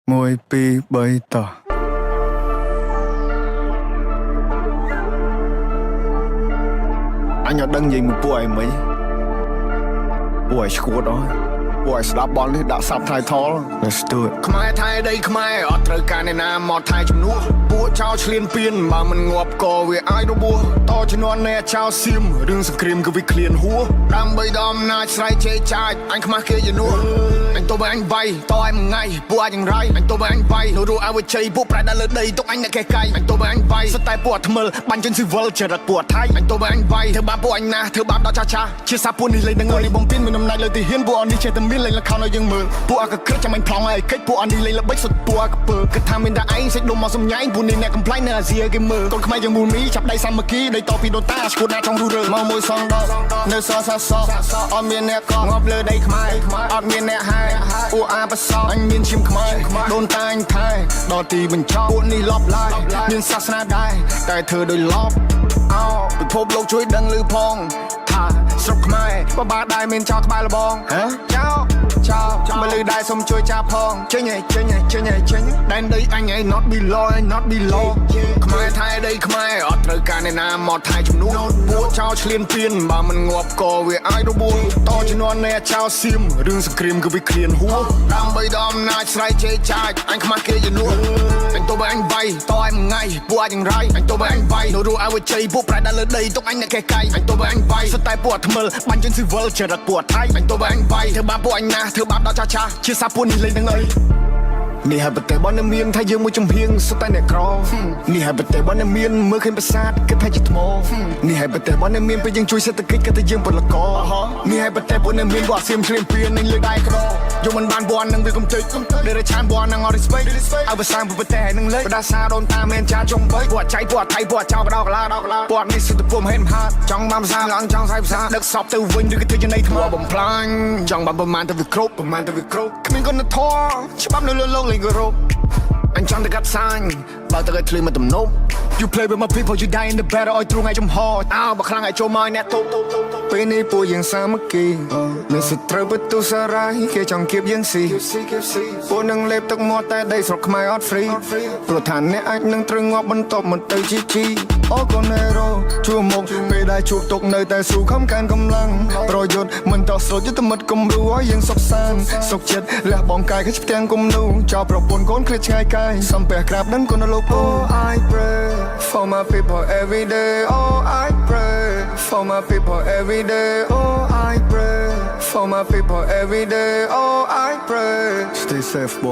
1 2 3តោះអញអត់ដឹងនិយាយមួយពួកឯងមិនពួកឯងឈួតអស់ពួកឯងស្ដាប់បលនេះដាក់សាប់ title Let's do it ខ្មែរថៃដីខ្មែរអត់ត្រូវការអ្នកណាមកថៃជំនួសពួកចោលឆ្លៀនពៀនបើមិនងាប់ក៏វាអាចរបួសតជំនាន់អ្នកចោលសៀមរឿងសង្គ្រាមគឺវាឃ្លានហួរដើម្បីដល់អំណាចស្រ័យជេរចាចអញខ្មាស់គេយនួរអញទៅអញវាយតឯងមួយថ្ងៃពួកអញយ៉ាងไรអញទៅអញវាយនោះអវជ័យពួកប្រែដល់លើដីទុកអញអ្នកកែកៃអញទៅអញវាយសតែពួកថ្មិលបាញ់ចិនស៊ីវិលចរិតពួកថៃអញទៅអញវាយធ្វើបាបពួកអញណាធ្វើបាបដល់ចាជាសាពួកនេះលេងនឹងនេះបំពេញមានអំណាចលើទីហ៊ានពួកអននេះចេះតែមានលេងលខោឲ្យយើងមើលពួកអកក្រឹកចាំអញប្លង់ឲ្យកិច្ចពួកអននេះលេងល្បិចសុទ្ធពួកអកពើគិតថាមានតែឯងសេចដុំមកសំញ៉ៃពួកនេះអ្នកកំ plai នៅអាស៊ីគេមើលកូនខ្មែរយ៉ាងមូលមីចាប់ដៃសាមគ្គីដៃតពីដូនតាឈួតណាចង់រស់រើមកមួយសងដល់នៅសសអត់មានអ្នកកងាប់លើដីខ្មែរអត់មានអ្នកហែពួកអាបសអញមានឈាមខ្មែរដូនតាអញថែដល់ទីបញ្ចប់ពួកនេះលប់ឡាយមានសាសនាដែរតែធ្វើដោយលប់អោពិភពលោកជួយដឹងឮផងថាស្រុកខ្មែរបបាដែរមានចោលក្បាលលបងចោលមកលឺដែរសុំជួយចាប់ផងចេញដែនដីអញឯង not below ខ្មែរថៃដីខ្មែរអត់ត្រូវការអ្នកណាមកថៃជំនួសពួកចោលឆ្លៀនពៀនបើមិនងាប់ក៏វាអាចរបួសតជំនាន់អ្នកចោលសៀមរឿងសង្គ្រាមគឺវាឃ្លានហួរដើម្បីដល់អំណាចស្រ័យជេរចាចអញខ្មាស់គេយនួរអញទៅអញវាយតឯងមួយថ្ងៃពួកអញយ៉ាងไรអញទៅអញវាយនោះអវជ័យពួកប្រែដល់លើដីទុកអញអ្នកកែកៃអញទៅអញវាយសតែពួកថ្មិលបាញ់ចិនស៊ីវិលចរិតពួកថៃអញទៅអញវាយធ្វើបាបពួកអញណាធ្វើបាបដល់ចាជាសាពួកនេះលេងនឹងអីនេះហើយប្រទេសបនមានថាយើងមួយចំហៀងសុទ្ធតែអ្នកក្រនេះហើយប្រទេសបនមានមើលឃើញប្រាសាទគិតថាជាថ្មនេះហើយប្រទេសបនមានពេលយើងជួយសេដ្ឋកិច្ចគិតថាយើងពលករនេះហើយប្រទេសបនមានវត្តសៀមឆ្លៀនពៀននឹងលើដៃក្រយកមិនបានបននឹងវាកំតិចដែលឆានបននឹងអត់ respect ឲ្យភាសាប្រទេសនឹងលេបដាសាដូនតាមានចាចំបីពួកចៃពួកថៃពួកចោលបដោកឡាពួកនេះសិទ្ធិពុំហេតុហាត់ចង់បានភាសាឡើងចង់សាយភាសាដឹកសពទៅវិញឬក៏ធ្វើចំណៃថ្មបំផ្លាញចង់បានប្រមាណទៅវាគ្រប់គ្មានគុណធម៌ច្បាប់នៅលើលោកអញចង់តែកាត់សាញ់បើតើឃ្លីមកទំនប់ You play with my people you die in the battle ឲ្យទ្រូងឲ្យចំហអើបើខ្លាំងឲ្យចូលមកអ្នកទប់ពេលនេះពួកយើងសាមគ្គីមានសត្រូវបន្ទុសារាយគេចង់គៀបយើងស៊ីពួកនឹងលេបទឹកមាត់តែដីស្រុកខ្មែរអត់ free ព្រោះថាអ្នកអាចនឹងត្រូវងាប់បន្ទាប់មកទៅជីអូកូណេរ៉ូជួមុខពេលដែលជួបទុកនៅតែស៊ូខំកានកម្លាំងប្រយុទ្ធមិនតោះស្លុតយុទ្ធមិត្តគំរូឲ្យយើងសុខសាន្តសុខចិត្តលះបង់កាយគេផ្ទាំងគំនូចោលប្រពន្ធកូនគ្រាឆ្ងាយកាយសំពះក្រាបនឹងគុណលោក Oh I pray for my people every day Oh I pray for my people every day Oh I pray for my people every day Oh I pray Stay safe boy